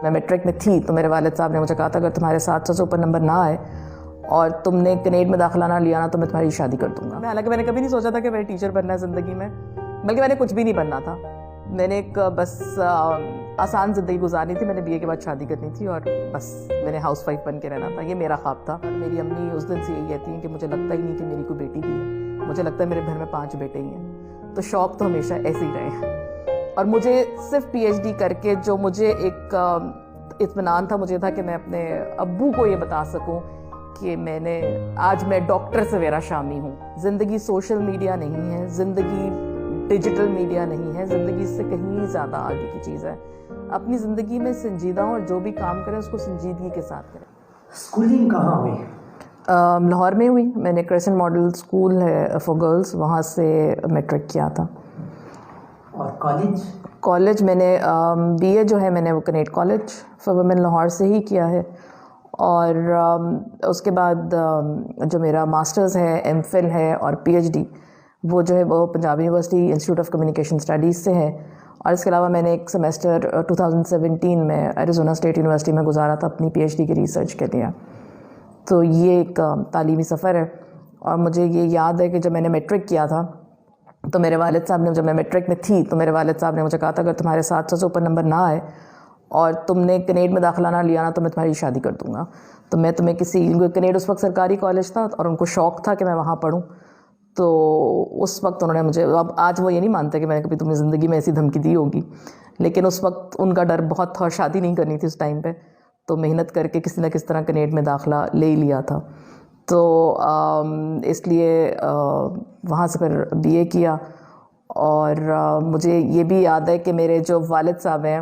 میں میٹرک میں تھی تو میرے والد صاحب نے مجھے کہا تھا اگر تمہارے 700 سے اوپر نمبر نہ آئے اور تم نے کنیڈ میں داخلہ نہ لیا نا تو میں تمہاری شادی کر دوں گا. حالانکہ میں نے کبھی نہیں سوچا تھا کہ میں ٹیچر بننا ہے زندگی میں، بلکہ میں نے کچھ بھی نہیں بننا تھا. میں نے ایک بس آسان زندگی گزارنی تھی. میں نے BA کے بعد شادی کرنی تھی اور بس میں نے ہاؤس وائف بن کے رہنا تھا. یہ میرا خواب تھا. میری امی اس دن سے یہی کہتی ہیں کہ مجھے لگتا ہی نہیں کہ میری کوئی بیٹی بھی ہے، مجھے لگتا ہے میرے گھر میں 5 بیٹے ہی ہیں. تو شوق تو ہمیشہ ایسے ہی رہے ہیں. اور مجھے صرف PhD کر کے جو مجھے ایک اطمینان تھا، مجھے تھا کہ میں اپنے ابو کو یہ بتا سکوں کہ آج میں ڈاکٹر سویرا شامی ہوں. زندگی سوشل میڈیا نہیں ہے، زندگی ڈیجیٹل میڈیا نہیں ہے، زندگی اس سے کہیں زیادہ آگے کی چیز ہے. اپنی زندگی میں سنجیدہ ہوں اور جو بھی کام کریں اس کو سنجیدگی کے ساتھ کریں. اسکولنگ کہاں ہوئی؟ لاہور میں ہوئی. میں نے کرسچن ماڈل اسکول ہے فار گرلز، وہاں سے میٹرک کیا تھا. اور کالج میں نے BA جو ہے میں نے وہ کنیڈ کالج فار ویمن لاہور سے ہی کیا ہے. اور اس کے بعد جو میرا ماسٹرز ہے، MPhil ہے اور PhD وہ جو ہے وہ Punjab university institute of communication studies سے ہے. اور اس کے علاوہ میں نے ایک سیمسٹر 2017 میں ایریزونا اسٹیٹ یونیورسٹی میں گزارا تھا اپنی PhD کی ریسرچ کے لیے. تو یہ ایک تعلیمی سفر ہے. اور مجھے یہ یاد ہے کہ جب میں نے میٹرک کیا تھا تو میرے والد صاحب نے، جب میں میٹرک میں تھی تو میرے والد صاحب نے مجھے کہا تھا اگر تمہارے 700 سے اوپر نمبر نہ آئے اور تم نے کنیڈ میں داخلہ نہ لیا نا تو میں تمہاری شادی کر دوں گا. تو میں تمہیں کنیڈ اس وقت سرکاری کالج تھا اور ان کو شوق تھا کہ میں وہاں پڑھوں. تو اس وقت انہوں نے مجھے، اب آج وہ یہ نہیں مانتے کہ میں نے کبھی تمہیں زندگی میں ایسی دھمکی دی ہوگی، لیکن اس وقت ان کا ڈر بہت تھا اور شادی نہیں کرنی تھی اس ٹائم پہ. تو محنت کر کے کسی نہ کس طرح کنیڈ میں داخلہ لے ہی لیا تھا. تو اس لیے وہاں سے پھر BA کیا. اور مجھے یہ بھی یاد ہے کہ میرے جو والد صاحب ہیں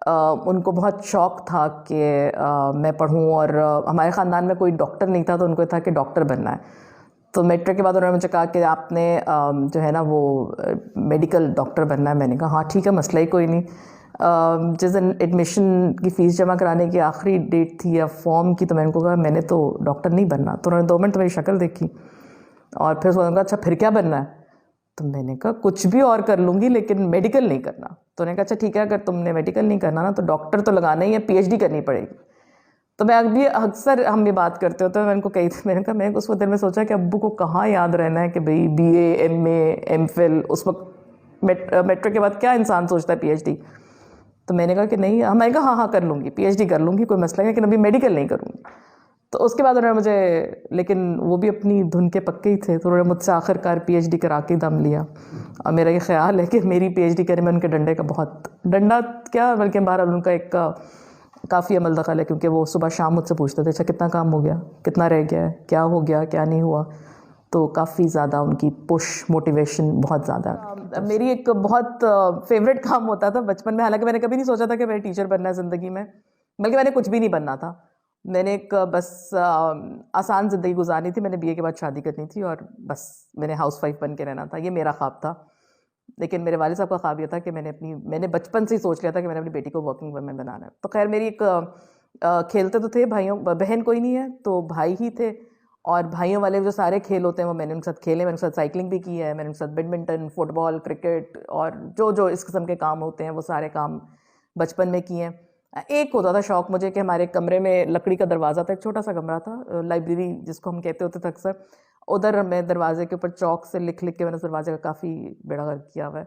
ان کو بہت شوق تھا کہ میں پڑھوں، اور ہمارے خاندان میں کوئی ڈاکٹر نہیں تھا تو ان کو تھا کہ ڈاکٹر بننا ہے. تو میٹرک کے بعد انہوں نے مجھے کہا کہ آپ نے جو ہے نا وہ میڈیکل ڈاکٹر بننا ہے. میں نے کہا ہاں ٹھیک ہے، مسئلہ ہی کوئی نہیں. جس دن ایڈمیشن کی فیس جمع کرانے کی آخری ڈیٹ تھی یا فارم کی، تو میں ان کو کہا میں نے تو ڈاکٹر نہیں بننا. تو انہوں نے 2 منٹ میری شکل دیکھی اور پھر انہوں نے کہا اچھا پھر کیا بننا ہے؟ تو میں نے کہا کچھ بھی اور کر لوں گی لیکن میڈیکل نہیں کرنا. تو انہوں نے کہا اچھا ٹھیک ہے، اگر تم نے میڈیکل نہیں کرنا نا تو ڈاکٹر تو لگانا ہی ہے، PhD کرنی پڑے گی. تو میں ابھی اکثر ہم یہ بات کرتے ہوتے ہیں، میں ان کو کہی تھی، میں نے کہا میں اس وقت دل میں سوچا کہ ابو کو کہاں یاد رہنا ہے کہ بھئی BA MA MPhil، اس وقت میٹرک کے بعد کیا انسان سوچتا ہے PhD. تو میں نے کہا کہ نہیں، میں نے کہا ہاں کر لوں گی، PhD کر لوں گی، کوئی مسئلہ نہیں، لیکن ابھی میڈیکل نہیں کروں گی. تو اس کے بعد انہوں نے مجھے، لیکن وہ بھی اپنی دھن کے پکے ہی تھے، تو انہوں نے مجھ سے آخر کار PhD کرا کے دم لیا. اور میرا یہ خیال ہے کہ میری PhD کرنے میں ان کے ڈنڈے کا بہت، ڈنڈا کیا بلکہ بہرحال ان کا ایک کافی عمل دخل ہے، کیونکہ وہ صبح شام مجھ سے پوچھتے تھے اچھا کتنا کام ہو گیا، کتنا رہ گیا ہے، کیا ہو گیا، کیا نہیں ہوا. تو کافی زیادہ ان کی پش موٹیویشن بہت زیادہ. میری ایک بہت فیوریٹ کام ہوتا تھا بچپن میں، حالانکہ میں نے کبھی نہیں سوچا تھا کہ میں ٹیچر بننا ہے زندگی میں، بلکہ میں نے کچھ بھی نہیں بننا تھا. میں نے ایک بس آسان زندگی گزارنی تھی. میں نے BA کے بعد شادی کرنی تھی اور بس میں نے ہاؤس وائف بن کے رہنا تھا. یہ میرا خواب تھا. لیکن میرے والد صاحب کا خواب یہ تھا کہ میں نے بچپن سے ہی سوچ لیا تھا کہ میں نے اپنی بیٹی کو ورکنگ وومن بنانا ہے. تو خیر میری ایک کھیلتے تو تھے بہن کوئی نہیں ہے تو بھائی ہی تھے، اور بھائیوں والے جو سارے کھیل ہوتے ہیں وہ میں نے ان کے ساتھ کھیلے. میں نے ان کے ساتھ سائیکلنگ بھی کی ہے، میں نے ان کے ساتھ بیڈمنٹن، فٹ بال، کرکٹ اور جو اس قسم کے کام ہوتے ہیں وہ سارے کام بچپن میں کیے ہیں. ایک ہوتا تھا شوق مجھے کہ ہمارے کمرے میں لکڑی کا دروازہ تھا، ایک چھوٹا سا کمرہ تھا، لائبریری جس کو ہم کہتے ہوتے تھے اکثر. ادھر میں دروازے کے اوپر چاک سے لکھ کے میں نے دروازے کا کافی بیڑا غرق کیا ہوا ہے.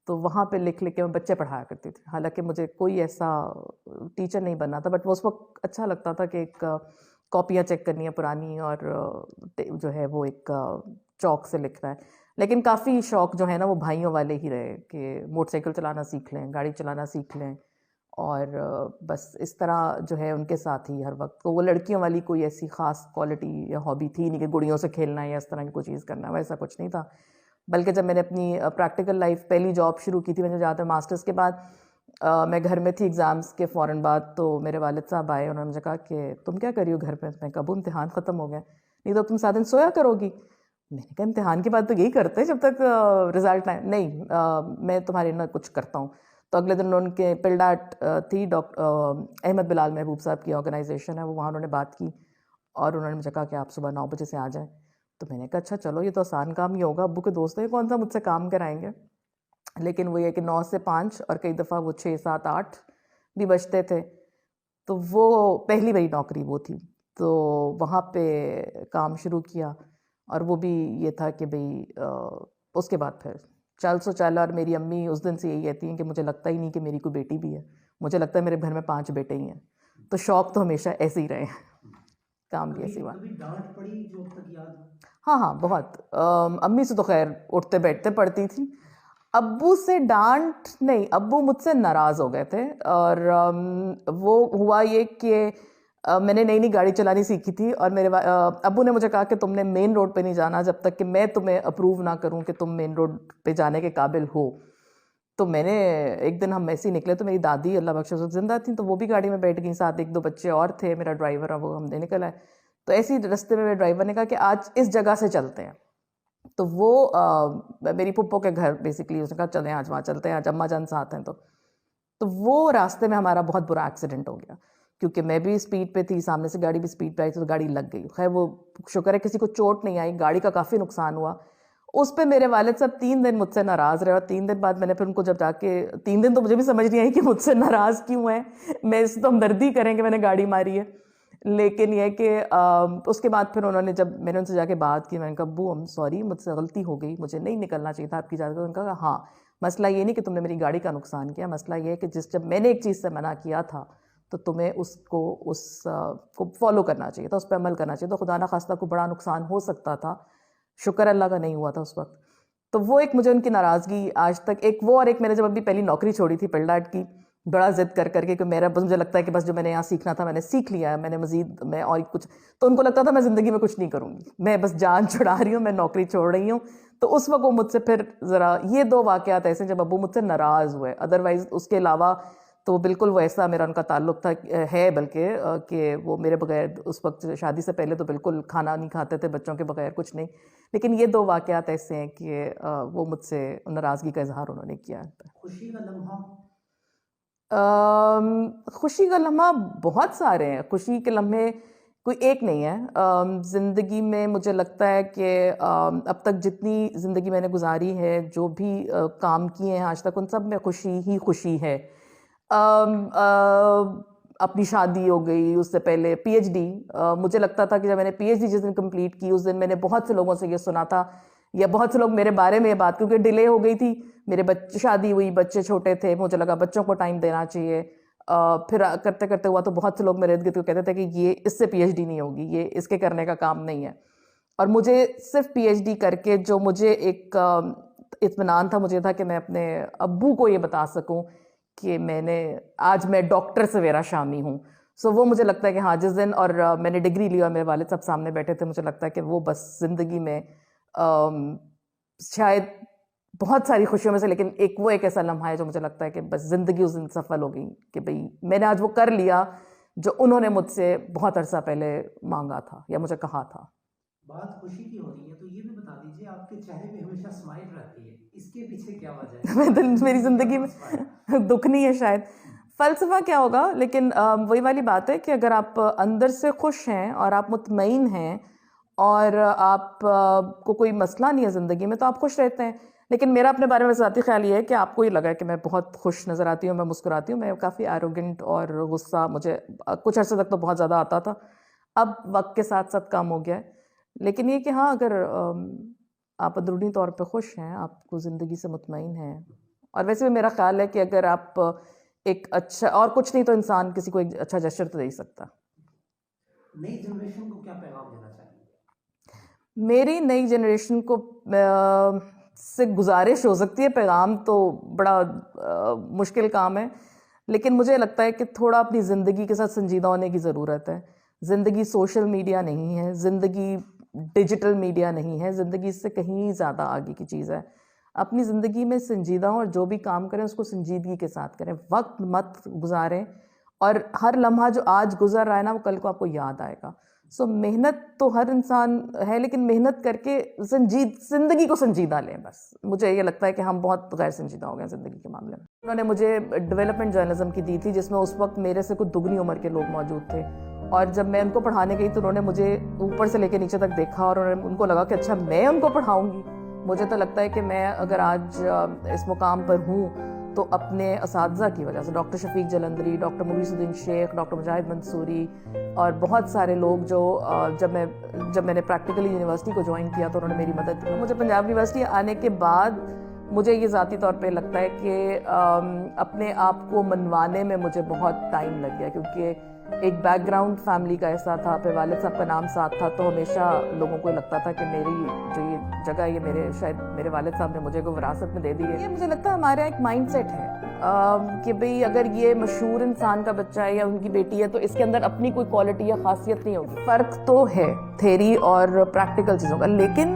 تو وہاں پہ لکھ کے میں بچے پڑھایا کرتی تھی. حالانکہ مجھے کوئی ایسا ٹیچر نہیں بننا تھا، بٹ وہ اس وقت اچھا لگتا تھا کہ ایک کاپیاں چیک کرنی ہے پرانی اور جو ہے وہ ایک چاک سے لکھنا ہے. لیکن کافی شوق جو ہے نا وہ بھائیوں والے ہی رہے کہ موٹر سائیکل چلانا سیکھ لیں، گاڑی چلانا سیکھ لیں، اور بس اس طرح جو ہے ان کے ساتھ ہی ہر وقت. تو وہ لڑکیوں والی کوئی ایسی خاص کوالٹی یا ہابی تھی نہیں کہ گڑیوں سے کھیلنا ہے یا اس طرح کی کوئی چیز کرنا ہے، ویسا کچھ نہیں تھا. بلکہ جب میں نے اپنی پریکٹیکل لائف پہلی جاب شروع کی تھی، میں نے جہاں تک ماسٹرز کے بعد میں گھر میں تھی ایگزامس کے فوراً بعد، تو میرے والد صاحب آئے، انہوں نے مجھے کہا کہ تم کیا کر رہی ہو گھر پہ؟ میں کہا ابو امتحان ختم ہو گئے، نہیں تو تم سارے دن سویا کرو گی. میں نے کہا امتحان کے بعد تو یہی کرتے ہیں جب تک رزلٹ آئے. نہیں میں تمہارے نہ کچھ کرتا ہوں. تو اگلے دن ان کے پلڈاٹ تھی احمد بلال محبوب صاحب کی آرگنائزیشن ہے، وہ وہاں انہوں نے بات کی اور انہوں نے مجھے کہا کہ آپ صبح 9 بجے سے آ جائیں. تو میں نے کہا اچھا چلو یہ تو آسان کام ہی ہوگا، ابو کے دوست ہیں کون سا مجھ سے کام کرائیں گے. لیکن وہ یہ کہ 9 سے 5 اور کئی دفعہ وہ 6 7 8 بھی بجتے تھے. تو وہ پہلی میری نوکری وہ تھی، تو وہاں پہ کام شروع کیا، اور وہ بھی یہ تھا کہ بھئی اس کے بعد پھر چل سو چل. اور میری امی اس دن سے یہی کہتی ہیں کہ مجھے لگتا ہی نہیں کہ میری کوئی بیٹی بھی ہے، مجھے لگتا ہے میرے گھر میں 5 بیٹے ہی ہیں. تو شوق تو ہمیشہ ایسے ہی رہے ہیں، کام بھی ایسے ہوا. کبھی ڈانٹ پڑی جو اب تک یاد ہو؟ ہاں بہت. امی سے تو خیر اٹھتے بیٹھتے پڑتی تھی، ابو سے ڈانٹ نہیں، ابو مجھ سے ناراض ہو گئے تھے. اور وہ ہوا یہ کہ میں نے نئی گاڑی چلانی سیکھی تھی، اور میرے ابو نے مجھے کہا کہ تم نے مین روڈ پہ نہیں جانا جب تک کہ میں تمہیں اپروو نہ کروں کہ تم مین روڈ پہ جانے کے قابل ہو. تو میں نے ایک دن ہم ایسے ہی نکلے، تو میری دادی اللہ بخش زندہ تھیں، تو وہ بھی گاڑی میں بیٹھ گئیں، ساتھ 1-2 بچے اور تھے، میرا ڈرائیور ہے وہ، ہم نے نکل آئے. تو ایسے ہی رستے میں میرے ڈرائیور نے کہا کہ آج اس جگہ سے چلتے ہیں. تو وہ میری پھپھو کے گھر بیسکلی، اس نے کہا چلیں آج وہاں چلتے ہیں، آج اماں جان ساتھ ہیں. تو وہ راستے میں ہمارا بہت برا ایکسیڈنٹ ہو گیا، کیونکہ میں بھی اسپیڈ پہ تھی، سامنے سے گاڑی بھی اسپیڈ پہ آئی، تو گاڑی لگ گئی. خیر وہ شکر ہے کسی کو چوٹ نہیں آئی، گاڑی کا کافی نقصان ہوا. اس پہ میرے والد صاحب 3 دن مجھ سے ناراض رہے، اور 3 دن بعد میں نے پھر ان کو جب جا کے 3 دن تو مجھے بھی سمجھ نہیں آئی کہ مجھ سے ناراض کیوں ہیں، میں اس تو ہمدردی کریں کہ میں نے گاڑی ماری ہے. لیکن یہ کہ اس کے بعد پھر انہوں نے، جب میں نے ان سے جا کے بات کی، میں نے کہا ابو ہم سوری، مجھ سے غلطی ہو گئی، مجھے نہیں نکلنا چاہیے تھا آپ کی اجازت. انہوں نے کہا ہاں مسئلہ یہ نہیں کہ تم نے میری گاڑی کا نقصان کیا، مسئلہ یہ ہے کہ جب میں نے ایک چیز سے منع کیا تھا تو تمہیں اس کو فالو کرنا چاہیے تھا، اس پہ عمل کرنا چاہیے. تو خدا نخواستہ کو بڑا نقصان ہو سکتا تھا، شکر اللہ کا نہیں ہوا تھا اس وقت. تو وہ ایک مجھے ان کی ناراضگی آج تک، ایک وہ، اور ایک میں نے جب ابھی پہلی نوکری چھوڑی تھی پلڈاٹ کی، بڑا ضد کر کے کہ میرا بس، مجھے لگتا ہے کہ بس جو میں نے یہاں سیکھنا تھا میں نے سیکھ لیا ہے، میں نے مزید میں اور کچھ، تو ان کو لگتا تھا میں زندگی میں کچھ نہیں کروں گی، میں بس جان چھڑا رہی ہوں، میں نوکری چھوڑ رہی ہوں. تو اس وقت وہ مجھ سے پھر ذرا، یہ 2 واقعات ایسے جب ابو مجھ سے ناراض ہوئے. ادروائز اس کے علاوہ تو بالکل وہ ایسا میرا ان کا تعلق تھا ہے، بلکہ کہ وہ میرے بغیر اس وقت شادی سے پہلے تو بالکل کھانا نہیں کھاتے تھے، بچوں کے بغیر کچھ نہیں. لیکن یہ 2 واقعات ایسے ہیں کہ وہ مجھ سے ناراضگی کا اظہار انہوں نے کیا. خوشی کا لمحہ؟ خوشی کا لمحہ بہت سارے ہیں، خوشی کے لمحے کوئی ایک نہیں ہے زندگی میں. مجھے لگتا ہے کہ اب تک جتنی زندگی میں نے گزاری ہے، جو بھی کام کیے ہیں آج تک، ان سب میں خوشی ہی خوشی ہے. اپنی شادی ہو گئی، اس سے پہلے پی ایچ ڈی، مجھے لگتا تھا کہ جب میں نے پی ایچ ڈی جس دن کمپلیٹ کی، اس دن میں نے بہت سے لوگوں سے یہ سنا تھا، یا بہت سے لوگ میرے بارے میں یہ بات، کیونکہ ڈیلے ہو گئی تھی، میرے شادی ہوئی، بچے چھوٹے تھے، مجھے لگا بچوں کو ٹائم دینا چاہیے. پھر کرتے کرتے ہوا تو بہت سے لوگ میرے ارد گرد کہتے تھے کہ یہ اس سے پی ایچ ڈی نہیں ہوگی، یہ اس کے کرنے کا کام نہیں ہے. اور مجھے صرف پی ایچ ڈی کر کے جو مجھے ایک اطمینان تھا، مجھے تھا کہ میں اپنے ابو کو یہ بتا سکوں کہ آج میں ڈاکٹر سویرا شامی ہوں. وہ مجھے لگتا ہے کہ ہاں جس دن، اور میں نے ڈگری لی اور میرے والد صاحب سامنے بیٹھے تھے، مجھے لگتا ہے کہ وہ بس زندگی میں شاید بہت ساری خوشیوں میں سے، لیکن ایک ایسا لمحہ ہے جو مجھے لگتا ہے کہ بس زندگی اس دن سفل ہو گئی، کہ بھئی میں نے آج وہ کر لیا جو انہوں نے مجھ سے بہت عرصہ پہلے مانگا تھا یا مجھے کہا تھا. بات خوشی کی ہو رہی ہے تو یہ بھی بتا دیجیے، آپ کے چہرے پہ ہمیشہ اسمائل رہتی ہے، اس کے پیچھے کیا وجہ ہے؟ میری زندگی میں دکھ نہیں ہے شاید، فلسفہ کیا ہوگا، لیکن وہی والی بات ہے کہ اگر آپ اندر سے خوش ہیں اور آپ مطمئن ہیں اور آپ کو کوئی مسئلہ نہیں ہے زندگی میں، تو آپ خوش رہتے ہیں. لیکن میرا اپنے بارے میں ذاتی خیال یہ ہے کہ آپ کو یہ لگا ہے کہ میں بہت خوش نظر آتی ہوں، میں مسکراتی ہوں، میں کافی ایروگنٹ، اور غصہ مجھے کچھ عرصے تک تو بہت زیادہ آتا تھا، اب وقت کے ساتھ ساتھ کم ہو گیا ہے. لیکن یہ کہ ہاں، اگر آپ اندرونی طور پہ خوش ہیں، آپ کو زندگی سے مطمئن ہیں، اور ویسے بھی میرا خیال ہے کہ اگر آپ ایک اچھا، اور کچھ نہیں تو انسان کسی کو ایک اچھا جسچر تو دے ہی سکتا. نئی جنریشن کو کیا پیغام دینا چاہیے؟ میری نئی جنریشن کو سے گزارش ہو سکتی ہے، پیغام تو بڑا مشکل کام ہے، لیکن مجھے لگتا ہے کہ تھوڑا اپنی زندگی کے ساتھ سنجیدہ ہونے کی ضرورت ہے. زندگی سوشل میڈیا نہیں ہے، زندگی ڈیجیٹل میڈیا نہیں ہے، زندگی اس سے کہیں زیادہ آگے کی چیز ہے. اپنی زندگی میں سنجیدہ ہوں، اور جو بھی کام کریں اس کو سنجیدگی کے ساتھ کریں، وقت مت گزاریں، اور ہر لمحہ جو آج گزر رہا ہے نا، وہ کل کو آپ کو یاد آئے گا. محنت تو ہر انسان ہے، لیکن محنت کر کے زندگی کو سنجیدہ لیں. بس مجھے یہ لگتا ہے کہ ہم بہت غیر سنجیدہ ہو گئے زندگی کے معاملے میں. انہوں نے مجھے ڈیولپمنٹ جرنلزم کی دی تھی، جس میں اس وقت میرے سے کچھ دگنی عمر کے لوگ موجود تھے، اور جب میں ان کو پڑھانے گئی تو انہوں نے مجھے اوپر سے لے کے نیچے تک دیکھا، اور ان کو لگا کہ اچھا میں ان کو پڑھاؤں گی. مجھے تو لگتا ہے کہ میں اگر آج اس مقام پر ہوں تو اپنے اساتذہ کی وجہ سے، ڈاکٹر شفیق جلندری، ڈاکٹر محیث الدین شیخ، ڈاکٹر مجاہد منصوری اور بہت سارے لوگ جو جب میں نے پریکٹیکلی یونیورسٹی کو جوائن کیا تو انہوں نے میری مدد کی. مجھے پنجاب یونیورسٹی آنے کے بعد مجھے یہ ذاتی طور پہ لگتا ہے کہ اپنے آپ کو منوانے میں مجھے بہت ٹائم لگ گیا، کیونکہ ایک بیک گراؤنڈ فیملی کا ایسا تھا، پھر والد صاحب کا نام ساتھ تھا، تو ہمیشہ لوگوں کو لگتا تھا کہ میری جو یہ جگہ یہ شاید میرے والد صاحب نے مجھے کوئی وراثت میں دے دی ہے. یہ مجھے لگتا ہے ہمارا ایک مائنڈ سیٹ ہے کہ بھئی اگر یہ مشہور انسان کا بچہ ہے یا ان کی بیٹی ہے تو اس کے اندر اپنی کوئی کوالٹی یا خاصیت نہیں ہوگی. فرق تو ہے تھیری اور پریکٹیکل چیزوں کا، لیکن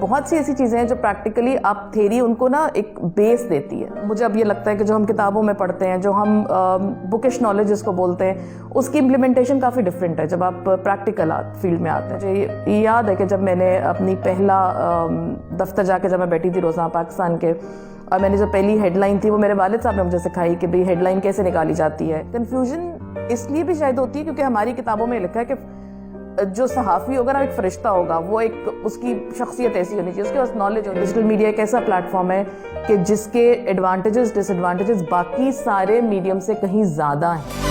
بہت سی ایسی چیزیں ہیں جو پریکٹیکلی آپ تھیری ان کو نا ایک بیس دیتی ہے. مجھے اب یہ لگتا ہے کہ جو ہم کتابوں میں پڑھتے ہیں، جو ہم بکش نالج جس کو بولتے ہیں، اس کی امپلیمنٹیشن کافی ڈفرینٹ ہے جب آپ پریکٹیکل فیلڈ میں آتے ہیں. مجھے یاد ہے کہ جب میں نے اپنی پہلا دفتر جا کے جب میں بیٹھی تھی روزانہ پاکستان کے، اور میں نے جو پہلی ہیڈ لائن تھی وہ میرے والد صاحب نے مجھے سکھائی کہ بھئی ہیڈ لائن کیسے نکالی جاتی ہے. کنفیوژن اس لیے بھی شاید ہوتی ہے کیونکہ ہماری کتابوں میں لکھا ہے کہ جو صحافی ہوگا نا ایک فرشتہ ہوگا، وہ ایک اس کی شخصیت ایسی ہونی چاہیے، اس کے پاس نالج ہو. ڈیجیٹل میڈیا ایک ایسا پلیٹ فارم ہے کہ جس کے ایڈوانٹیجز ڈس ایڈوانٹیجز باقی سارے میڈیم سے کہیں زیادہ ہیں.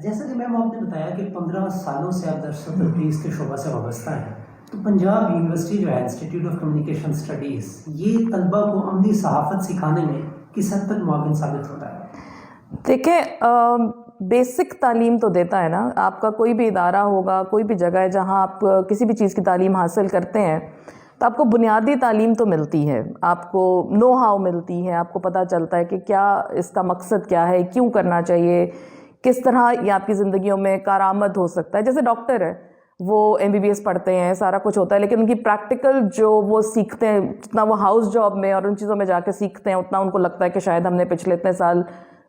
جیسا کہ میم آپ نے بتایا کہ 15 سالوں سے آپ درس و تدریس کے شعبہ سے وابستہ ہیں، تو پنجاب یونیورسٹی جو ہے انسٹیٹیوٹ آف کمیونیکیشن اسٹڈیز، یہ طلبہ کو عملی صحافت سکھانے میں کس حد تک معاون ثابت ہوتا ہے؟ دیکھیں، بیسک تعلیم تو دیتا ہے نا. آپ کا کوئی بھی ادارہ ہوگا، کوئی بھی جگہ ہے جہاں آپ کسی بھی چیز کی تعلیم حاصل کرتے ہیں تو آپ کو بنیادی تعلیم تو ملتی ہے، آپ کو نو ہاؤ ملتی ہے، آپ کو پتہ چلتا ہے کہ کیا اس کا مقصد کیا ہے، کیوں کرنا چاہیے، کس طرح یہ آپ کی زندگیوں میں کارآمد ہو سکتا ہے. جیسے ڈاکٹر ہے، وہ MBBS پڑھتے ہیں، سارا کچھ ہوتا ہے، لیکن ان کی پریکٹیکل جو وہ سیکھتے ہیں، جتنا وہ ہاؤس جاب میں اور ان چیزوں میں جا کے سیکھتے ہیں، اتنا ان کو لگتا ہے کہ شاید ہم نے پچھلے اتنے سال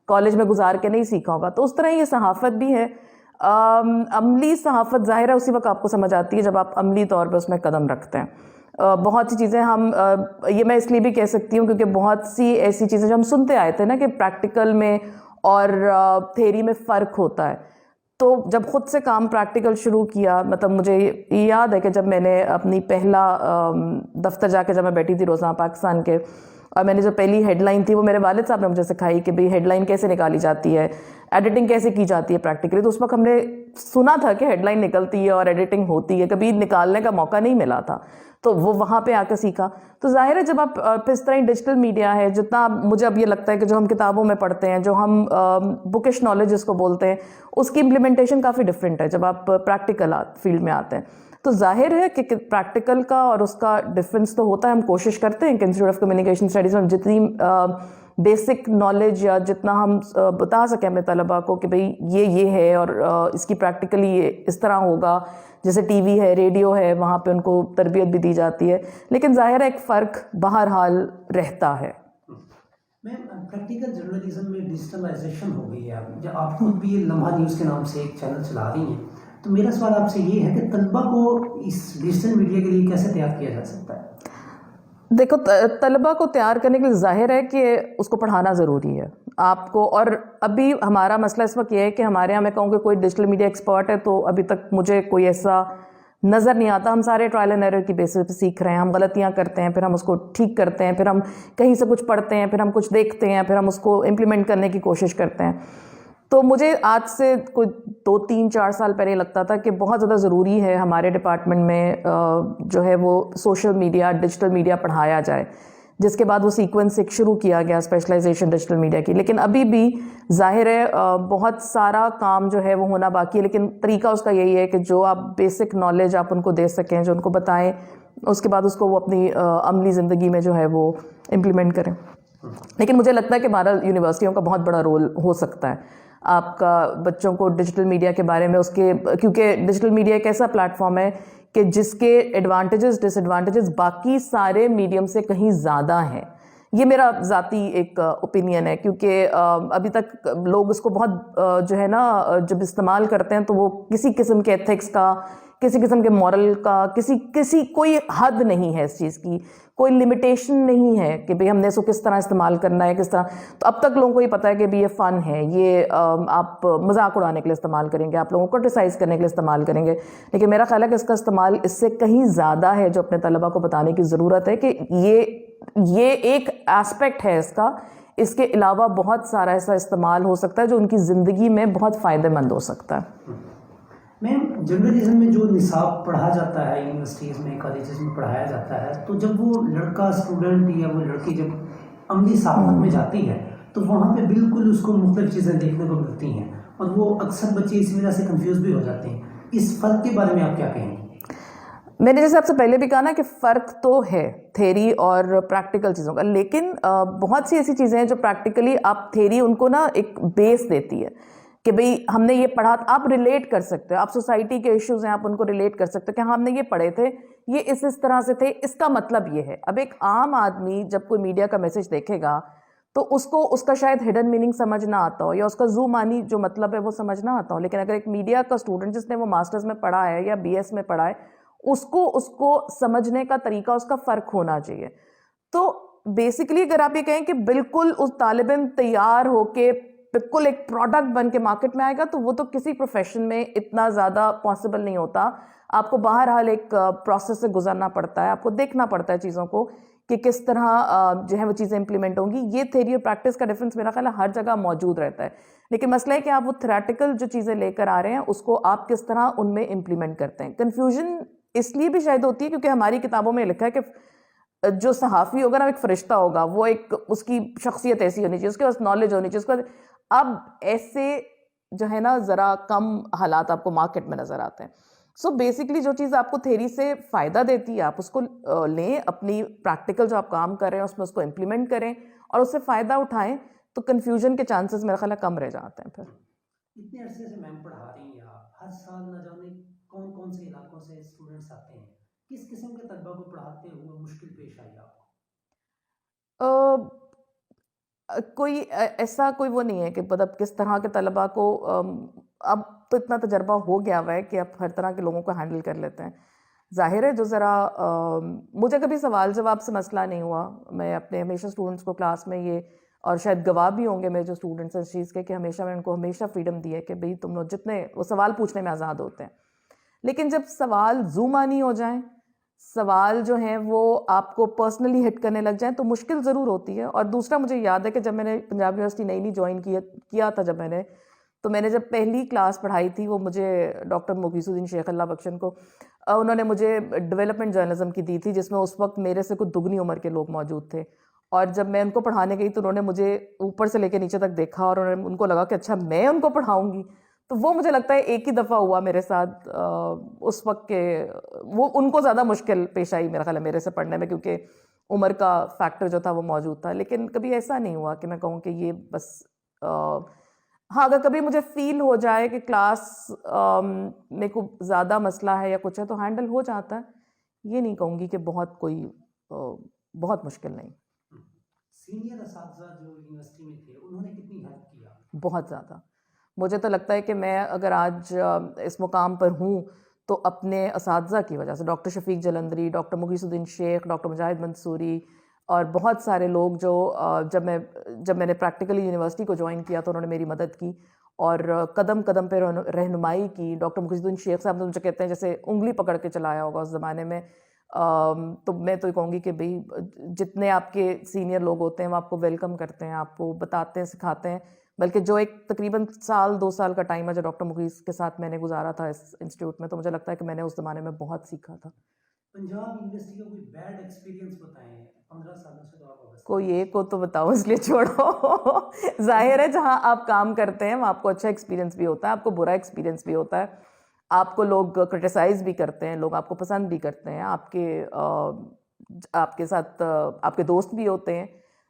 کالج میں گزار کے نہیں سیکھا ہوگا. تو اس طرح یہ صحافت بھی ہے. عملی صحافت ظاہر ہے اسی وقت آپ کو سمجھ آتی ہے جب آپ عملی طور پہ اس میں قدم رکھتے ہیں. بہت سی چیزیں یہ میں اس لیے بھی کہہ سکتی ہوں کیونکہ بہت سی ایسی چیزیں جو ہم سنتے آئے تھے نا کہ پریکٹیکل میں اور تھیری میں فرق ہوتا ہے، تو جب خود سے کام پریکٹیکل شروع کیا، مطلب مجھے یاد ہے کہ جب میں نے اپنی پہلا دفتر جا کے جب میں بیٹھی تھی روزانہ پاکستان کے، اور میں نے جو پہلی ہیڈ لائن تھی وہ میرے والد صاحب نے مجھے سکھائی کہ بھئی ہیڈ لائن کیسے نکالی جاتی ہے، ایڈیٹنگ کیسے کی جاتی ہے پریکٹیکلی. تو اس وقت ہم نے سنا تھا کہ ہیڈ لائن نکلتی ہے اور ایڈیٹنگ ہوتی ہے، کبھی نکالنے کا موقع نہیں ملا تھا، تو وہ وہاں پہ آ کے سیکھا. تو ظاہر ہے جب آپ پھر اس طرح ڈیجیٹل میڈیا ہے، جتنا مجھے اب یہ لگتا ہے کہ جو ہم کتابوں میں پڑھتے ہیں، جو ہم بکش نالج جس کو بولتے ہیں، اس کی امپلیمنٹیشن کافی ڈفرینٹ ہے جب آپ پریکٹیکل فیلڈ میں آتے ہیں. تو ظاہر ہے کہ پریکٹیکل کا اور اس کا ڈفرینس تو ہوتا ہے. ہم کوشش کرتے ہیں کہ انسٹیٹیوٹ آف کمیونیکیشن اسٹڈیز میں جتنی بیسک نالج یا جتنا ہم بتا سکیں اپنے طلباء کو کہ بھئی یہ ہے اور اس کی پریکٹیکلی یہ اس طرح ہوگا، جیسے ٹی وی ہے، ریڈیو ہے، وہاں پہ ان کو تربیت بھی دی جاتی ہے. لیکن ظاہر ہے ایک فرق بہرحال رہتا ہے. میم، پریکٹیکل جرنلزم میں ڈیجیٹلائزیشن ہو گئی ہے، جب آپ خود بھی لمحہ نیوز کے نام سے ایک چینل چلا رہی ہیں، تو میرا سوال آپ سے یہ ہے کہ طلبہ کو اس ڈیجیٹل میڈیا کے لیے کیسے تیار کیا جا سکتا ہے؟ دیکھو، طلباء کو تیار کرنے کے لیے ظاہر ہے کہ اس کو پڑھانا ضروری ہے آپ کو. اور ابھی ہمارا مسئلہ اس وقت یہ ہے کہ ہمارے یہاں میں کہوں کہ کوئی ڈیجیٹل میڈیا ایکسپرٹ ہے تو ابھی تک مجھے کوئی ایسا نظر نہیں آتا. ہم سارے ٹرائل اینڈ ایرر کی بیسس پہ سیکھ رہے ہیں، ہم غلطیاں کرتے ہیں، پھر ہم اس کو ٹھیک کرتے ہیں، پھر ہم کہیں سے کچھ پڑھتے ہیں، پھر ہم کچھ دیکھتے ہیں، پھر ہم اس کو امپلیمنٹ کرنے کی کوشش کرتے ہیں. تو مجھے آج سے کوئی 2-3-4 سال پہلے لگتا تھا کہ بہت زیادہ ضروری ہے ہمارے ڈپارٹمنٹ میں جو ہے وہ سوشل میڈیا، ڈیجیٹل میڈیا پڑھایا جائے، جس کے بعد وہ سیکوینس ایک شروع کیا گیا اسپیشلائزیشن ڈیجیٹل میڈیا کی. لیکن ابھی بھی ظاہر ہے بہت سارا کام جو ہے وہ ہونا باقی ہے. لیکن طریقہ اس کا یہی ہے کہ جو آپ بیسک نالج آپ ان کو دے سکیں، جو ان کو بتائیں، اس کے بعد اس کو وہ اپنی عملی زندگی میں جو ہے وہ امپلیمنٹ کریں. لیکن مجھے لگتا ہے کہ بہرحال یونیورسٹیوں کا بہت بڑا رول ہو سکتا ہے آپ کا بچوں کو ڈیجیٹل میڈیا کے بارے میں، کیونکہ ڈیجیٹل میڈیا ایک ایسا پلیٹ فارم ہے کہ جس کے ایڈوانٹیجز ڈس ایڈوانٹیجز باقی سارے میڈیم سے کہیں زیادہ ہیں. یہ میرا ذاتی ایک اوپینین ہے، کیونکہ ابھی تک لوگ اس کو بہت جو ہے نا جب استعمال کرتے ہیں تو وہ کسی قسم کے ایتھکس کا، کسی قسم کے مورل کا کسی کوئی حد نہیں ہے اس چیز کی, کوئی لمیٹیشن نہیں ہے کہ بھئی ہم نے اس کو کس طرح استعمال کرنا ہے, کس طرح. تو اب تک لوگوں کو یہ پتہ ہے کہ بھی یہ فن ہے, یہ آپ مذاق اڑانے کے لیے استعمال کریں گے, آپ لوگوں کو کرٹیسائز کرنے کے لیے استعمال کریں گے. لیکن میرا خیال ہے کہ اس کا استعمال اس سے کہیں زیادہ ہے, جو اپنے طلباء کو بتانے کی ضرورت ہے کہ یہ ایک ایسپیکٹ ہے اس کا, اس کے علاوہ بہت سارا ایسا استعمال ہو سکتا ہے جو ان کی زندگی میں بہت فائدہ مند ہو سکتا ہے. میم جرنلزم میں جو نصاب پڑھا جاتا ہے یونیورسٹیز میں, کالجز میں پڑھایا جاتا ہے, تو جب وہ لڑکا اسٹوڈنٹ یا وہ لڑکی جب عملی صحافت میں جاتی ہے تو وہاں پہ بالکل اس کو مختلف چیزیں دیکھنے کو ملتی ہیں, اور وہ اکثر بچے اس وجہ سے کنفیوز بھی ہو جاتے ہیں. اس فرق کے بارے میں آپ کیا کہیں گے؟ میں نے جیسے آپ سے پہلے بھی کہا نا کہ فرق تو ہے تھیری اور پریکٹیکل چیزوں کا, لیکن بہت سی ایسی چیزیں ہیں جو پریکٹیکلی آپ تھیری ان کو نا ایک بیس دیتی ہے کہ بھئی ہم نے یہ پڑھا, آپ ریلیٹ کر سکتے ہو, آپ سوسائٹی کے ایشوز ہیں آپ ان کو ریلیٹ کر سکتے ہو کہ ہم نے یہ پڑھے تھے, یہ اس طرح سے تھے, اس کا مطلب یہ ہے. اب ایک عام آدمی جب کوئی میڈیا کا میسج دیکھے گا تو اس کو اس کا شاید ہڈن میننگ سمجھ نہ آتا ہو, یا اس کا زو مانی جو مطلب ہے وہ سمجھ نہ آتا ہو. لیکن اگر ایک میڈیا کا اسٹوڈنٹ جس نے وہ ماسٹرز میں پڑھا ہے یا بی ایس میں پڑھا ہے, اس کو سمجھنے کا طریقہ اس کا فرق ہونا چاہیے. تو بیسیکلی اگر آپ یہ کہیں کہ بالکل اس طالب علم تیار ہو کے بالکل ایک پروڈکٹ بن کے مارکیٹ میں آئے گا, تو وہ تو کسی پروفیشن میں اتنا زیادہ پاسبل نہیں ہوتا. آپ کو بہرحال ایک پروسیس سے گزرنا پڑتا ہے, آپ کو دیکھنا پڑتا ہے چیزوں کو کہ کس طرح جو ہے وہ چیزیں امپلیمنٹ ہوں گی. یہ تھیری اور پریکٹس کا ڈفرینس میرا خیال ہے ہر جگہ موجود رہتا ہے, لیکن مسئلہ ہے کہ آپ وہ تھیریٹیکل جو چیزیں لے کر آ رہے ہیں اس کو آپ کس طرح ان میں امپلیمنٹ کرتے ہیں. کنفیوژن اس لیے بھی شاید ہوتی ہے کیونکہ ہماری کتابوں میں لکھا ہے کہ جو صحافی ہوگا نا ایک فرشتہ ہوگا, وہ ایک اس کی شخصیت ایسی ہونی چاہیے, اس کے پاس نالج ہونی چاہیے, اس کے پاس. اب ایسے جو ہے نا ذرا کم حالات آپ کو مارکیٹ میں نظر آتے ہیں. سو بیسکلی جو چیز آپ کو تھیری سے فائدہ دیتی ہے آپ اس کو لیں, اپنی پریکٹیکل جو آپ کام کر رہے ہیں اس میں اس کو امپلیمنٹ کریں اور اس سے فائدہ اٹھائیں, تو کنفیوژن کے چانسز میرا خیال ہے کم رہ جاتے ہیں. پھر اتنے عرصے سے میم پڑھا رہی ہیں آپ, ہر سال نہ جانے کون کون سے علاقوں سے اسٹوڈنٹس آتے ہیں, کس قسم کے طلباء کو پڑھاتے ہوئے مشکل پیش آئی آپ کو؟ کوئی ایسا کوئی وہ نہیں ہے کہ مطلب کس طرح کے طلباء کو, اب تو اتنا تجربہ ہو گیا ہوا ہے کہ اب ہر طرح کے لوگوں کو ہینڈل کر لیتے ہیں. ظاہر ہے جو ذرا مجھے کبھی سوال جواب سے مسئلہ نہیں ہوا, میں اپنے ہمیشہ اسٹوڈنٹس کو کلاس میں یہ, اور شاید گواہ بھی ہوں گے میرے جو اسٹوڈنٹس ہیں اس چیز کے, کہ ہمیشہ میں ان کو ہمیشہ فریڈم دی ہے کہ بھئی تم لوگ جتنے وہ سوال پوچھنے میں آزاد ہوتے ہیں. لیکن جب سوال زومانی ہو جائیں, سوال جو ہیں وہ آپ کو پرسنلی ہٹ کرنے لگ جائیں, تو مشکل ضرور ہوتی ہے. اور دوسرا مجھے یاد ہے کہ جب میں نے پنجاب یونیورسٹی نئی جوائن کیا تھا, جب میں نے جب پہلی کلاس پڑھائی تھی, وہ مجھے ڈاکٹر مغیث الدین شیخ اللہ بخشن کو, انہوں نے مجھے ڈیولپمنٹ جرنلزم کی دی تھی, جس میں اس وقت میرے سے کچھ دگنی عمر کے لوگ موجود تھے. اور جب میں ان کو پڑھانے گئی تو انہوں نے مجھے اوپر سے لے کے نیچے تک دیکھا, اور ان کو لگا کہ اچھا میں ان کو پڑھاؤں گی. تو وہ مجھے لگتا ہے ایک ہی دفعہ ہوا میرے ساتھ اس وقت کے, وہ ان کو زیادہ مشکل پیش آئی میرا خیال ہے میرے سے پڑھنے میں, کیونکہ عمر کا فیکٹر جو تھا وہ موجود تھا. لیکن کبھی ایسا نہیں ہوا کہ میں کہوں کہ یہ بس, ہاں اگر کبھی مجھے فیل ہو جائے کہ کلاس میں کوئی زیادہ مسئلہ ہے یا کچھ ہے تو ہینڈل ہو جاتا ہے. یہ نہیں کہوں گی کہ بہت مشکل نہیں. سینئر اساتذہ جو یونیورسٹی میں تھے انہوں نے کتنی ہیلپ کیا؟ بہت زیادہ. مجھے تو لگتا ہے کہ میں اگر آج اس مقام پر ہوں تو اپنے اساتذہ کی وجہ سے, ڈاکٹر شفیق جلندری, ڈاکٹر مغیث الدین شیخ, ڈاکٹر مجاہد منصوری, اور بہت سارے لوگ جو جب میں نے پریکٹیکلی یونیورسٹی کو جوائن کیا تو انہوں نے میری مدد کی اور قدم قدم پہ رہنمائی کی. ڈاکٹر مغیث الدین شیخ صاحب نے مجھے کہتے ہیں جیسے انگلی پکڑ کے چلایا ہوگا اس زمانے میں. تو میں تو یہ کہوں گی کہ بھئی جتنے آپ کے سینئر لوگ ہوتے ہیں وہ آپ کو ویلکم کرتے ہیں, آپ کو بتاتے ہیں, سکھاتے ہیں. بلکہ جو ایک تقریباً 2 سال کا ٹائم ہے جو ڈاکٹر مغیث کے ساتھ میں نے گزارا تھا اس انسٹیٹیوٹ میں, تو مجھے لگتا ہے کہ میں نے اس زمانے میں بہت سیکھا تھا. پنجاب یونیورسٹی کا کوئی بیڈ ایکسپیرینس بتائیں, 15 سالوں سے تو آپ کوئی ایک کو تو بتاؤ, اس لیے چھوڑو. ظاہر ہے جہاں آپ کام کرتے ہیں وہاں آپ کو اچھا ایکسپیرینس بھی ہوتا ہے, آپ کو برا ایکسپیرینس بھی ہوتا ہے, آپ کو لوگ کرٹیسائز بھی کرتے ہیں, لوگ آپ کو پسند بھی کرتے ہیں, آپ کے ساتھ آپ کے دوست بھی ہوتے ہیں,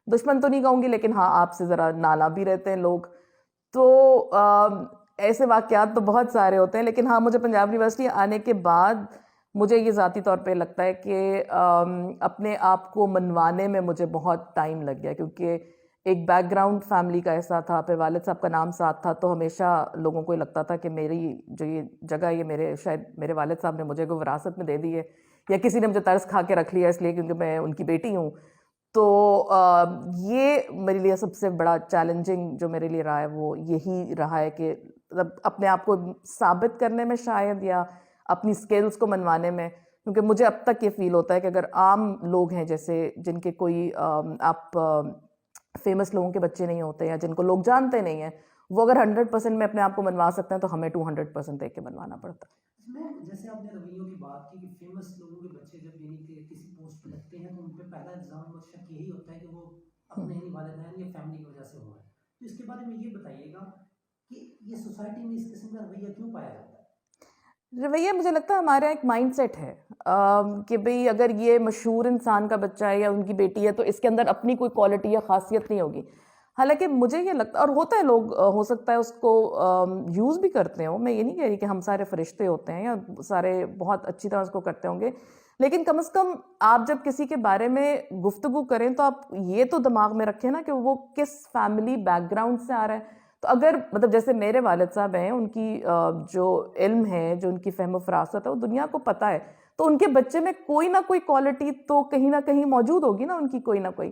دشمن تو نہیں کہوں گی لیکن ہاں آپ سے ذرا نالا بھی رہتے ہیں لوگ. تو ایسے واقعات تو بہت سارے ہوتے ہیں. لیکن ہاں مجھے پنجاب یونیورسٹی آنے کے بعد مجھے یہ ذاتی طور پہ لگتا ہے کہ اپنے آپ کو منوانے میں مجھے بہت ٹائم لگ گیا, کیونکہ ایک بیک گراؤنڈ فیملی کا ایسا تھا، پھر والد صاحب کا نام ساتھ تھا، تو ہمیشہ لوگوں کو یہ لگتا تھا کہ میری جو یہ جگہ ہے یہ شاید میرے والد صاحب نے مجھے کوئی وراثت میں دے دی ہے، یا کسی نے مجھے طرز کھا کے رکھ لیا اس لیے کیونکہ میں ان کی بیٹی ہوں. تو یہ میرے لیے سب سے بڑا چیلنجنگ جو میرے لیے رہا ہے وہ یہی رہا ہے کہ مطلب اپنے آپ کو ثابت کرنے میں شاید، یا اپنی سکلز کو منوانے میں. کیونکہ مجھے اب تک یہ فیل ہوتا ہے کہ اگر عام لوگ ہیں جیسے جن کے کوئی آپ فیمس لوگوں کے بچے نہیں ہوتے یا جن کو لوگ جانتے نہیں ہیں، وہ اگر 100% میں اپنے آپ کو منوا سکتے ہیں تو ہمیں 200% دے کے منوانا پڑتا ہے. میں جیسے آپ نے رویوں کی بات کی کہ فیمس لوگوں کے بچے جب یعنی کہ کسی پوسٹ پہ لگتے ہیں تو ان پہ پہلا الزام اور شک یہی ہوتا ہے کہ وہ اپنے ہی والدین یا فیملی کی وجہ سے ہوا ہے. تو اس کے بارے میں یہ بتائیے گا کہ یہ سوسائٹی میں اس قسم کا رویہ کیوں پایا جاتا ہے؟ رویہ مجھے لگتا ہے ہمارا ایک مائنڈ سیٹ ہے کہ بھئی اگر یہ مشہور انسان کا بچہ ہے یا ان کی بیٹی ہے تو اس کے اندر اپنی کوئی کوالٹی یا خاصیت نہیں ہوگی. حالانکہ مجھے یہ لگتا ہے، اور ہوتا ہے لوگ ہو سکتا ہے اس کو یوز بھی کرتے ہوں، میں یہ نہیں کہہ رہی کہ ہم سارے فرشتے ہوتے ہیں یا سارے بہت اچھی طرح اس کو کرتے ہوں گے، لیکن کم از کم آپ جب کسی کے بارے میں گفتگو کریں تو آپ یہ تو دماغ میں رکھیں نا کہ وہ کس فیملی بیک گراؤنڈ سے آ رہا ہے. تو اگر مطلب جیسے میرے والد صاحب ہیں، ان کی جو علم ہے، جو ان کی فہم و فراست ہے وہ دنیا کو پتہ ہے، تو ان کے بچے میں کوئی نہ کوئی کوالٹی تو کہیں نہ کہیں موجود ہوگی نا، ان کی کوئی نہ کوئی.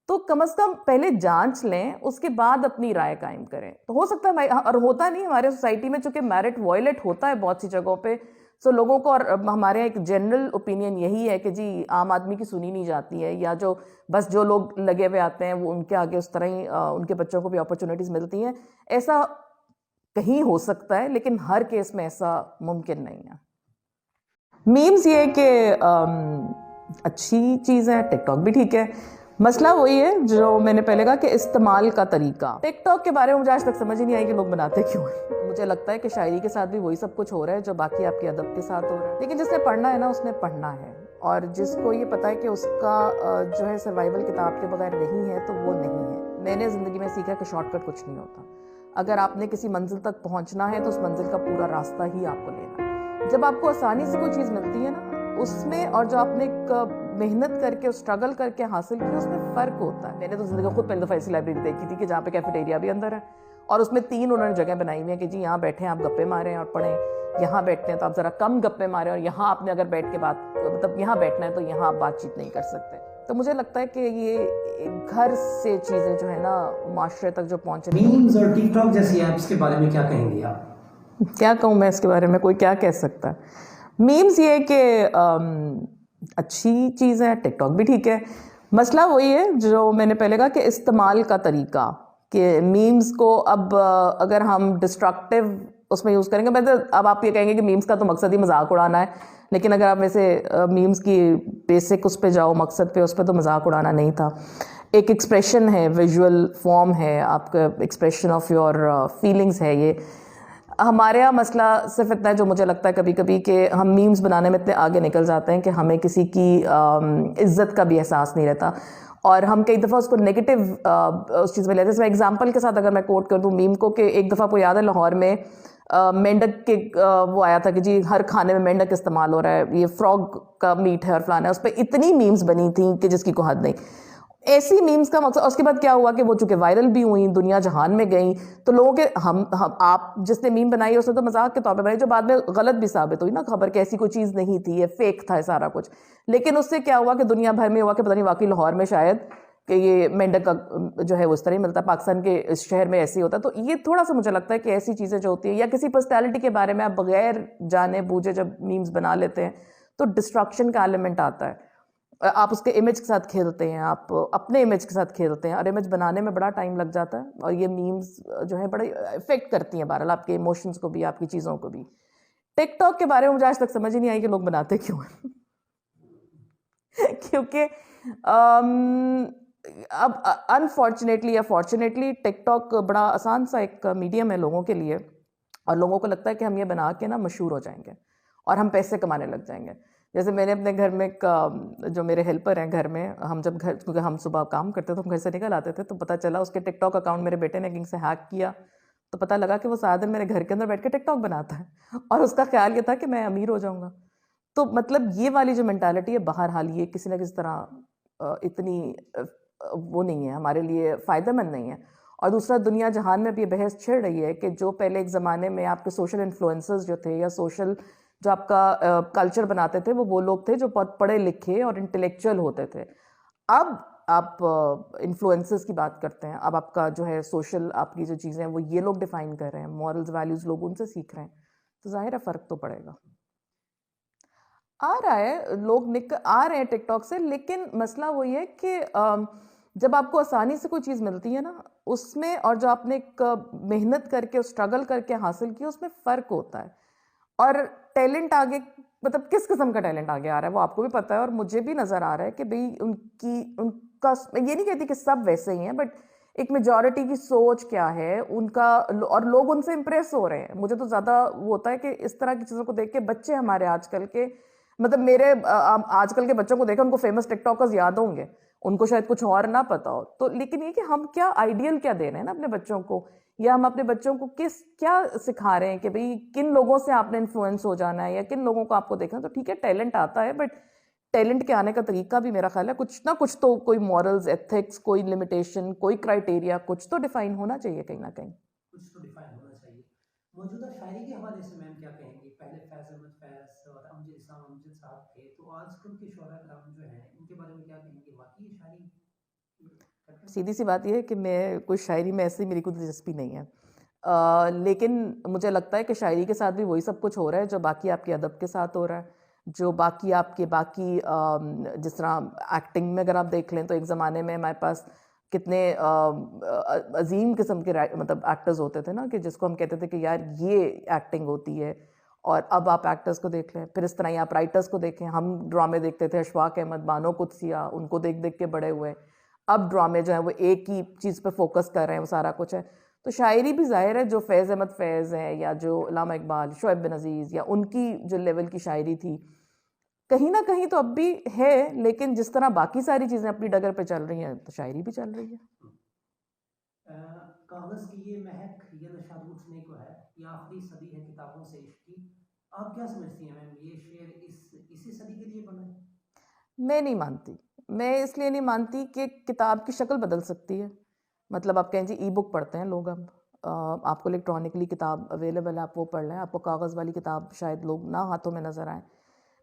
تو کم از کم پہلے جانچ لیں، اس کے بعد اپنی رائے قائم کریں. تو ہو سکتا ہے، اور ہوتا نہیں ہمارے سوسائٹی میں چونکہ میرٹ وائلیٹ ہوتا ہے بہت سی جگہوں پہ، سو لوگوں کو، اور ہمارے ایک جنرل اوپینین یہی ہے کہ جی عام آدمی کی سنی نہیں جاتی ہے، یا جو بس جو لوگ لگے ہوئے آتے ہیں وہ ان کے آگے اس طرح ہی ان کے بچوں کو بھی اپرچونیٹیز ملتی ہیں. ایسا کہیں ہو سکتا ہے لیکن ہر کیس میں ایسا ممکن نہیں ہے. میمز یہ کہ اچھی چیز ہے، ٹک ٹاک بھی ٹھیک ہے. مسئلہ وہی ہے جو میں نے پہلے کہا کہ استعمال کا طریقہ. ٹک ٹاک کے بارے میں مجھے آج تک سمجھ ہی نہیں آئی کہ لوگ بناتے کیوں ہیں. مجھے لگتا ہے کہ شاعری کے ساتھ بھی وہی سب کچھ ہو رہا ہے جو باقی آپ کے ادب کے ساتھ ہو رہا ہے، لیکن جس نے پڑھنا ہے نا اس نے پڑھنا ہے، اور جس کو یہ پتا ہے کہ اس کا جو ہے سروائیول کتاب کے بغیر نہیں ہے تو وہ نہیں ہے. میں نے زندگی میں سیکھا کہ شارٹ کٹ کچھ نہیں ہوتا. اگر آپ نے کسی منزل تک پہنچنا ہے تو اس منزل کا پورا راستہ ہی آپ کو لینا ہے. جب آپ کو آسانی سے کوئی چیز ملتی ہے نا اس میں، اور جو آپ نے محنت کر کے اسٹرگل کر کے حاصل کیا، اس میں فرق ہوتا ہے. میں نے تو زندگی خود پہلی دفعہ ایسی لائبریری دیکھی تھی کہ جہاں پہ کیفیٹیریا بھی اندر ہے، اور اس میں 3 انہوں نے جگہ بنائی ہوئی ہیں کہ جی یہاں بیٹھیں آپ گپے ماریں اور پڑھیں، یہاں بیٹھتے ہیں تو آپ ذرا کم گپے ماریں، اور یہاں آپ نے اگر بیٹھ کے بات مطلب یہاں بیٹھنا ہے تو یہاں آپ بات چیت نہیں کر سکتے. تو مجھے لگتا ہے کہ یہ گھر سے چیزیں جو ہے نا معاشرے تک جو پہنچ رہی ہیں. میمز اور ٹک ٹاک جیسی ایپس کے بارے میں کیا کہیں گے آپ؟ کیا کہوں میں اس کے بارے میں، کوئی کیا کہہ سکتا ہے. میمز یہ کہ اچھی چیز ہے، ٹک ٹاک بھی ٹھیک ہے. مسئلہ وہی ہے جو میں نے پہلے کہا کہ استعمال کا طریقہ، کہ میمز کو اب اگر ہم ڈسٹرکٹیو اس میں یوز کریں گے، بہتر اب آپ یہ کہیں گے کہ میمز کا تو مقصد ہی مذاق اڑانا ہے، لیکن اگر آپ میں سے میمز کی بیسک اس پہ جاؤ، مقصد پہ، اس پہ تو مذاق اڑانا نہیں تھا. ایک ایکسپریشن ہے، ویژول فارم ہے، آپ کا ایکسپریشن آف یور فیلنگز ہے. یہ ہمارے یہاں مسئلہ صرف اتنا ہے جو مجھے لگتا ہے کبھی کبھی کہ ہم میمز بنانے میں اتنے آگے نکل جاتے ہیں کہ ہمیں کسی کی عزت کا بھی احساس نہیں رہتا، اور ہم کئی دفعہ اس کو نیگیٹو اس چیز میں لیتے ہیں. اس میں ایگزامپل کے ساتھ اگر میں کوٹ کر دوں میم کو، کہ ایک دفعہ کو یاد ہے لاہور میں مینڈک کے وہ آیا تھا کہ جی ہر کھانے میں مینڈک استعمال ہو رہا ہے، یہ فراگ کا میٹ ہے اور فلانا ہے. اس پہ اتنی میمز بنی تھیں کہ جس کی کوئی حد نہیں. ایسی میمز کا مقصد، اس کے بعد کیا ہوا کہ وہ چونکہ وائرل بھی ہوئیں، دنیا جہان میں گئیں، تو لوگوں کے آپ جس نے میم بنائی اس نے تو مذاق کے طور پہ بنائی، جو بعد میں غلط بھی ثابت ہوئی نا خبر کہ ایسی کوئی چیز نہیں تھی، یہ فیک تھا سارا کچھ. لیکن اس سے کیا ہوا کہ دنیا بھر میں ہوا کہ پتہ نہیں واقعی لاہور میں شاید کہ یہ مینڈک کا جو ہے وہ اس طرح ہی ملتا ہے، پاکستان کے اس شہر میں ایسے ہی ہوتا ہے. تو یہ تھوڑا سا مجھے لگتا ہے کہ ایسی چیزیں جو ہوتی ہیں، یا کسی پرسنالٹی کے بارے میں آپ بغیر جانے بوجھے جب میمز بنا لیتے ہیں تو ڈسٹرکشن کا ایلیمنٹ آتا ہے. آپ اس کے امیج کے ساتھ کھیلتے ہیں، آپ اپنے امیج کے ساتھ کھیلتے ہیں، اور امیج بنانے میں بڑا ٹائم لگ جاتا ہے، اور یہ میمز جو ہے بڑے افیکٹ کرتی ہیں بہرحال آپ کے ایموشنز کو بھی، آپ کی چیزوں کو بھی. ٹک ٹاک کے بارے میں مجھے آج تک سمجھ ہی نہیں آئی کہ لوگ بناتے کیوں ہیں. کیونکہ اب انفارچونیٹلی یا فارچونیٹلی ٹک ٹاک بڑا آسان سا ایک میڈیم ہے لوگوں کے لیے، اور لوگوں کو لگتا ہے کہ ہم یہ بنا کے نا مشہور ہو جائیں گے اور ہم پیسے کمانے لگ جائیں گے. جیسے میں نے اپنے گھر میں جو میرے ہیلپر ہیں گھر میں، ہم جب گھر، کیونکہ ہم صبح کام کرتے تو ہم گھر سے نکل آتے تھے، تو پتہ چلا اس کے ٹک ٹاک اکاؤنٹ میرے بیٹے نے کہیں سے ہیک کیا، تو پتہ لگا کہ وہ سارا دن میرے گھر کے اندر بیٹھ کے ٹک ٹاک بناتا ہے، اور اس کا خیال یہ تھا کہ میں امیر ہو جاؤں گا. تو مطلب یہ والی جو مینٹالٹی ہے، بہرحال یہ کسی نہ کسی طرح اتنی وہ نہیں ہے, ہمارے لیے فائدہ مند نہیں ہے. اور دوسرا دنیا جہان میں بھی یہ بحث چھڑ رہی ہے کہ جو پہلے ایک زمانے میں آپ کے سوشل انفلوئنسرز جو تھے یا سوشل جو آپ کا کلچر بناتے تھے وہ لوگ تھے جو بہت پڑھے لکھے اور انٹلیکچوئل ہوتے تھے. اب آپ انفلوئنسرز کی بات کرتے ہیں, اب آپ کا جو ہے سوشل آپ کی جو چیزیں ہیں وہ یہ لوگ ڈیفائن کر رہے ہیں, مورلز ویلیوز لوگ ان سے سیکھ رہے ہیں, تو ظاہر ہے فرق تو پڑے گا. آ رہا ہے, لوگ آ رہے ہیں ٹک ٹاک سے, لیکن مسئلہ وہی ہے کہ جب آپ کو آسانی سے کوئی چیز ملتی ہے نا اس میں, اور جو آپ نے ایک محنت کر کے اسٹرگل کر کے حاصل کی اس میں فرق ہوتا ہے. اور ٹیلنٹ آگے, مطلب کس قسم کا ٹیلنٹ آگے آ رہا ہے وہ آپ کو بھی پتہ ہے, اور مجھے بھی نظر آ رہا ہے کہ بھئی ان کا, میں یہ نہیں کہتی کہ سب ویسے ہی ہیں, بٹ ایک میجورٹی کی سوچ کیا ہے ان کا, اور لوگ ان سے امپریس ہو رہے ہیں. مجھے تو زیادہ وہ ہوتا ہے کہ اس طرح کی چیزوں کو دیکھ کے بچے ہمارے آج کل کے, مطلب میرے آج کل کے بچوں کو دیکھیں ان کو فیمس ٹک ٹاکرز یاد ہوں گے, ان کو شاید کچھ اور نہ پتا ہو, تو لیکن یہ کہ ہم کیا آئیڈیل کیا دے رہے ہیں نا اپنے بچوں کو, یا ہم اپنے بچوں کو کیا سکھا رہے ہیں کہ بھئی کن لوگوں سے آپ نے انفلوئنس ہو جانا ہے یا کن لوگوں کو آپ کو دیکھنا. تو ٹھیک ہے ٹیلنٹ آتا ہے, بٹ ٹیلنٹ کے آنے کا طریقہ بھی میرا خیال ہے کچھ نہ کچھ تو, کوئی مورلز, ایتھکس, کوئی لمیٹیشن, کوئی کرائٹیریا, کچھ تو ڈیفائن ہونا چاہیے کہیں نہ کہیں. کچھ تو ڈیفائن ہونا چاہیے. موجودہ شاعری کے حوالے سے میم کیا کہیں گی؟ پہلے فیض احمد فیض اور امجد اسلام امجد صاحب تھے, تو آج کل کے شعراء کرام جو ہیں ان کے بارے میں کیا کہیں گے؟ واقعی یہ شاعری سیدھی سی بات یہ ہے کہ میں کوئی شاعری میں ایسی میری کوئی دلچسپی نہیں ہے, لیکن مجھے لگتا ہے کہ شاعری کے ساتھ بھی وہی سب کچھ ہو رہا ہے جو باقی آپ کے ادب کے ساتھ ہو رہا ہے, جو باقی آپ کے جس طرح ایکٹنگ میں اگر آپ دیکھ لیں تو ایک زمانے میں ہمارے پاس کتنے عظیم قسم کے مطلب ایکٹرز ہوتے تھے نا, کہ جس کو ہم کہتے تھے کہ یار یہ ایکٹنگ ہوتی ہے. اور اب آپ ایکٹرز کو دیکھ لیں, پھر اس طرح ہی آپ رائٹرز کو دیکھیں. ہم ڈرامے دیکھتے تھے, اشفاق احمد, بانو قدسیہ, ان کو دیکھ دیکھ کے بڑے ہوئے. اب ڈرامے جو ہیں وہ ایک ہی چیز پہ فوکس کر رہے ہیں, وہ سارا کچھ ہے. تو شاعری بھی ظاہر ہے جو فیض احمد فیض ہیں یا جو علامہ اقبال, شعیب بن عزیز, یا ان کی جو لیول کی شاعری تھی کہیں نہ کہیں تو اب بھی ہے, لیکن جس طرح باقی ساری چیزیں اپنی ڈگر پہ چل رہی ہیں تو شاعری بھی چل رہی ہے. کاغذ کی یہ مہک یہ نشاد اٹھنے کو ہے, یہ آخری صدی ہے کتابوں سے عشق کی. آپ کیا سمجھتی ہیں میم, یہ شعر اسی صدی کے لیے بنا ہے؟ میں نہیں مانتی. میں اس لیے نہیں مانتی کہ کتاب کی شکل بدل سکتی ہے. مطلب آپ کہیں جی ای بک پڑھتے ہیں لوگ, اب آپ کو الیکٹرانکلی کتاب اویلیبل ہے, آپ وہ پڑھ لیں. آپ کو کاغذ والی کتاب شاید لوگ نہ ہاتھوں میں نظر آئیں,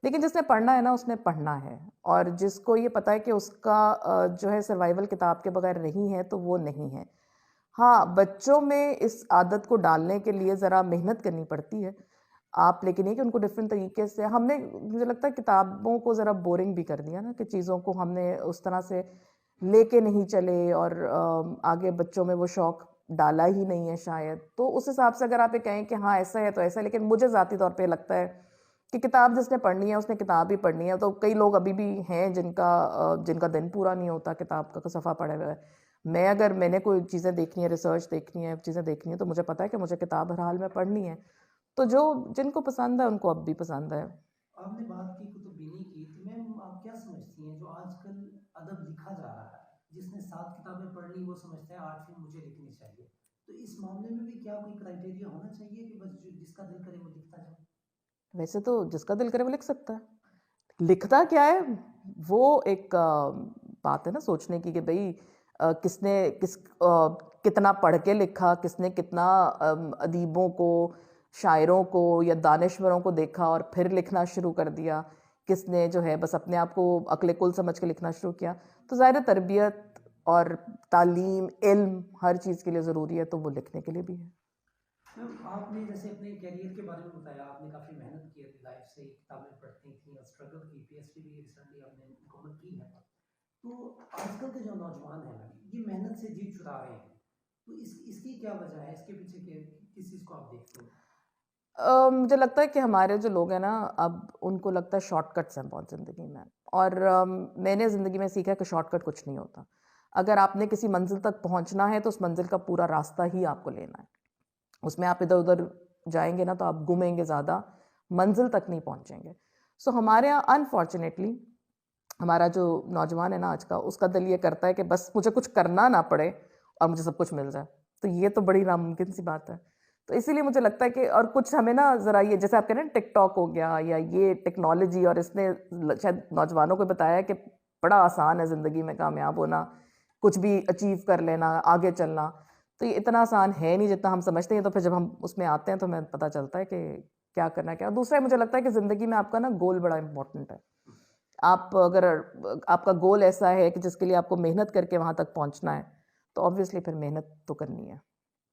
لیکن جس نے پڑھنا ہے نا اس نے پڑھنا ہے. اور جس کو یہ پتہ ہے کہ اس کا جو ہے سروائیول کتاب کے بغیر نہیں ہے تو وہ نہیں ہے. ہاں, بچوں میں اس عادت کو ڈالنے کے لیے ذرا محنت کرنی پڑتی ہے آپ, لیکن یہ کہ ان کو ڈفرینٹ طریقے سے ہم نے, مجھے لگتا ہے کتابوں کو ذرا بورنگ بھی کر دیا نا, کہ چیزوں کو ہم نے اس طرح سے لے کے نہیں چلے اور آگے بچوں میں وہ شوق ڈالا ہی نہیں ہے شاید. تو اس حساب سے اگر آپ یہ کہیں کہ ہاں ایسا ہے تو ایسا ہے, لیکن مجھے ذاتی طور پہ لگتا ہے کہ کتاب جس نے پڑھنی ہے اس نے کتاب ہی پڑھنی ہے. تو کئی لوگ ابھی بھی ہیں جن کا دن پورا نہیں ہوتا کتاب کا صفحہ پڑھے ہوئے. میں نے کوئی چیزیں دیکھنی ہے, ریسرچ دیکھنی ہے, چیزیں دیکھنی ہے, تو مجھے پتہ ہے کہ مجھے کتاب ہر حال میں پڑھنی ہے. تو جن کو پسند ہے ان کو اب بھی پسند ہے. آپ نے بات کی کتب بینی کی, تو میم آپ کیا سمجھتی ہیں جو آج کل ادب لکھا جا رہا ہے, جس نے 7 کتابیں پڑھ لی وہ سمجھتا ہے 8ویں مجھے لکھنی چاہیے, تو اس معاملے میں بھی کیا کوئی کرائٹیریا ہونا چاہیے کہ بس جس کا دل کرے وہ لکھتا جائے؟ ویسے تو جس کا دل کرے وہ لکھ سکتا ہے, لکھتا کیا ہے وہ ایک بات ہے نا سوچنے کی کہ بھئی کس نے کتنا پڑھ کے لکھا, کس نے کتنا ادیبوں کو, شاعروں کو یا دانشوروں کو دیکھا اور پھر لکھنا شروع کر دیا, کس نے جو ہے بس اپنے آپ کو عقل کل سمجھ کے لکھنا شروع کیا. تو ظاہر تربیت اور تعلیم, علم ہر چیز کے لیے ضروری ہے, تو وہ لکھنے کے لیے بھی ہے. میم آپ نے جیسے اپنے کیریئر کے بارے میں بتایا, آپ نے کافی محنت کی اپنی لائف سے, کتابیں پڑھتی تھیں اور اسٹرگل کی, پی ایچ ڈی بھی ریسنٹلی آپ نے مکمل کی ہے. تو آج کل کے جو نوجوان ہیں یہ محنت سے جیت چرا رہے ہیں, تو اس کی کیا وجہ ہے, اس کے پیچھے کس چیز کو آپ دیکھتے ہیں؟ مجھے لگتا ہے کہ ہمارے جو لوگ ہیں نا اب ان کو لگتا ہے شارٹ کٹس ہیں بہت زندگی میں, اور میں نے زندگی میں سیکھا کہ شارٹ کٹ کچھ نہیں ہوتا. اگر آپ نے کسی منزل تک پہنچنا ہے تو اس منزل کا پورا راستہ ہی آپ کو لینا ہے. اس میں آپ ادھر ادھر جائیں گے نا تو آپ گھومیں گے زیادہ, منزل تک نہیں پہنچیں گے. سو ہمارے یہاں انفارچونیٹلی ہمارا جو نوجوان ہے نا آج کا, اس کا دل یہ کرتا ہے کہ بس مجھے کچھ کرنا نہ پڑے اور مجھے سب کچھ مل جائے. تو یہ تو بڑی ناممکن سی بات ہے. تو اسی لیے مجھے لگتا ہے کہ اور کچھ ہمیں نا ذرا یہ جیسے آپ کہہ رہے ہیں ٹک ٹاک ہو گیا یا یہ ٹیکنالوجی, اور اس نے شاید نوجوانوں کو بتایا کہ بڑا آسان ہے زندگی میں کامیاب ہونا, کچھ بھی اچیو کر لینا, آگے چلنا. تو یہ اتنا آسان ہے نہیں جتنا ہم سمجھتے ہیں. تو پھر جب ہم اس میں آتے ہیں تو ہمیں پتہ چلتا ہے کہ کیا کرنا ہے کیا. دوسرا مجھے لگتا ہے کہ زندگی میں آپ کا نا گول بڑا امپورٹنٹ ہے. آپ اگر آپ کا گول ایسا ہے کہ جس کے لیے آپ کو محنت کر کے وہاں تک پہنچنا ہے تو آبویسلی پھر محنت تو کرنی ہے.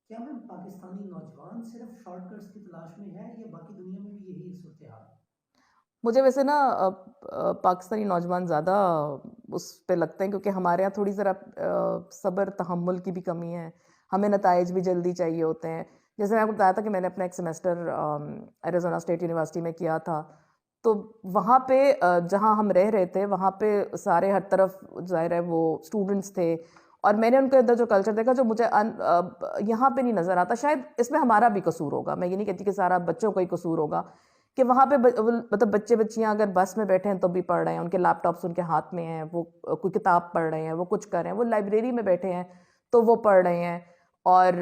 کیا میم پاکستانی نوجوان صرف شارٹ کٹس کی تلاش میں ہے یا باقی دنیا میں بھی یہی صورتحال ہے؟ مجھے ویسے نا پاکستانی نوجوان زیادہ اس پہ لگتے ہیں کیونکہ ہمارے یہاں تھوڑی ذرا صبر تحمل کی بھی کمی ہے. ہمیں نتائج بھی جلدی چاہیے ہوتے ہیں. جیسے میں آپ کو بتایا تھا کہ میں نے اپنا ایک سیمسٹر ایریزونا اسٹیٹ یونیورسٹی میں کیا تھا, تو وہاں پہ جہاں ہم رہ رہے تھے وہاں پہ سارے ہر طرف ظاہر ہے وہ اسٹوڈنٹس تھے, اور میں نے ان کے اندر جو کلچر دیکھا جو مجھے یہاں پہ نہیں نظر آتا. شاید اس میں ہمارا بھی قصور ہوگا, میں یہ نہیں کہتی کہ سارا بچوں کا ہی قصور ہوگا, کہ وہاں پہ مطلب بچے بچیاں اگر بس میں بیٹھے ہیں تو بھی پڑھ رہے ہیں, ان کے لیپ ٹاپس ان کے ہاتھ میں ہیں, وہ کوئی کتاب پڑھ رہے ہیں, وہ کچھ کر رہے ہیں, وہ لائبریری میں بیٹھے ہیں تو وہ پڑھ رہے ہیں. اور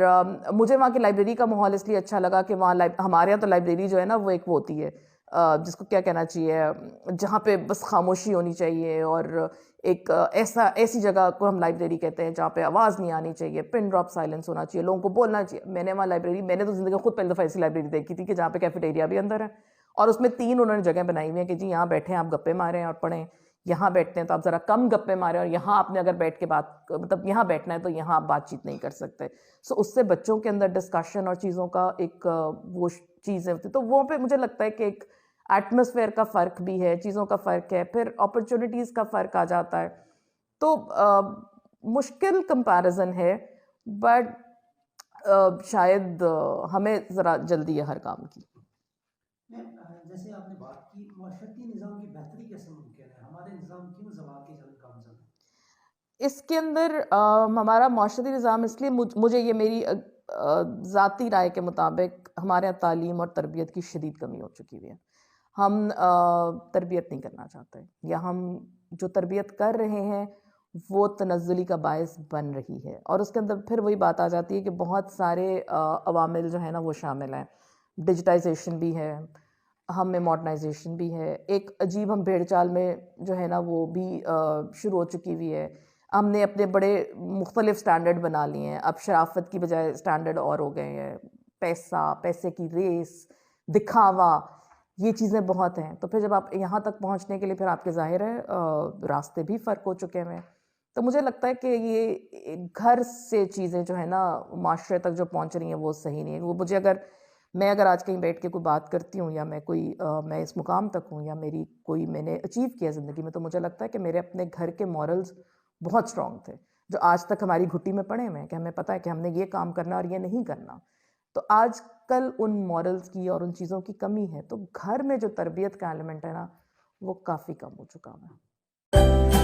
مجھے وہاں کی لائبریری کا ماحول اس لیے اچھا لگا کہ وہاں ہمارے یہاں تو لائبریری جو ہے نا وہ ایک وہ ہوتی ہے جس کو کیا کہنا چاہیے, جہاں پہ بس خاموشی ہونی چاہیے, اور ایک ایسی جگہ کو ہم لائبریری کہتے ہیں جہاں پہ آواز نہیں آنی چاہیے, پن ڈراپ سائلنس ہونا چاہیے, لوگوں کو بولنا چاہیے. میں نے وہاں لائبریری, میں نے تو زندگی خود پہلی دفعہ ایسی لائبریری دیکھی تھی کہ جہاں پہ کیفیٹیریا بھی اندر ہے, اور اس میں 3 انہوں نے جگہ بنائی ہوئی ہیں کہ جی یہاں بیٹھیں آپ گپے ماریں اور پڑھیں, یہاں بیٹھتے ہیں تو آپ ذرا کم گپے ماریں, اور یہاں آپ نے اگر بیٹھ کے بات مطلب یہاں بیٹھنا ہے تو یہاں آپ بات چیت نہیں کر سکتے. سو اس سے بچوں کے اندر ڈسکشن اور چیزوں کا ایک وہ چیزیں ہوتی, تو وہ پہ مجھے لگتا ہے کہ ایک ایٹماسفیئر کا فرق بھی ہے, چیزوں کا فرق ہے, پھر اپرچونیٹیز کا فرق آ جاتا ہے. تو مشکل کمپیریزن ہے, بٹ شاید ہمیں ذرا جلدی ہے ہر کام کی. جیسے آپ نے بات کی معاشرتی نظام کی بہتری کیسے ممکن ہے, ہمارے نظام کیوں زوال کی جنگ گامزن ہے؟ اس کے اندر ہمارا معاشرتی نظام اس لیے مجھے یہ میری ذاتی رائے کے مطابق ہمارے یہاں تعلیم اور تربیت کی شدید کمی ہو چکی ہوئی ہے. ہم تربیت نہیں کرنا چاہتے, یا ہم جو تربیت کر رہے ہیں وہ تنزلی کا باعث بن رہی ہے. اور اس کے اندر پھر وہی بات آ جاتی ہے کہ بہت سارے عوامل جو ہیں نا وہ شامل ہیں. ڈیجیٹائزیشن بھی ہے, ہم میں ماڈرنائزیشن بھی ہے, ایک عجیب ہم بھیڑ چال میں جو ہے نا وہ بھی شروع ہو چکی ہوئی ہے. ہم نے اپنے بڑے مختلف سٹینڈرڈ بنا لیے ہیں, اب شرافت کی بجائے سٹینڈرڈ اور ہو گئے ہیں, پیسے کی ریس, دکھاوا, یہ چیزیں بہت ہیں. تو پھر جب آپ یہاں تک پہنچنے کے لیے پھر آپ کے ظاہر ہے راستے بھی فرق ہو چکے ہیں. تو مجھے لگتا ہے کہ یہ گھر سے چیزیں جو ہے نا معاشرے تک جو پہنچ رہی ہیں وہ صحیح نہیں ہے. وہ مجھے میں آج کہیں بیٹھ کے کوئی بات کرتی ہوں, یا میں اس مقام تک ہوں, یا میں نے اچیو کیا زندگی میں, تو مجھے لگتا ہے کہ میرے اپنے گھر کے مورلز بہت اسٹرانگ تھے, جو آج تک ہماری گھٹی میں پڑے ہوئے ہیں کہ ہمیں پتہ ہے کہ ہم نے یہ کام کرنا اور یہ نہیں کرنا. تو آج کل ان مورلز کی اور ان چیزوں کی کمی ہے, تو گھر میں جو تربیت کا ایلیمنٹ ہے نا وہ کافی کم ہو چکا ہے.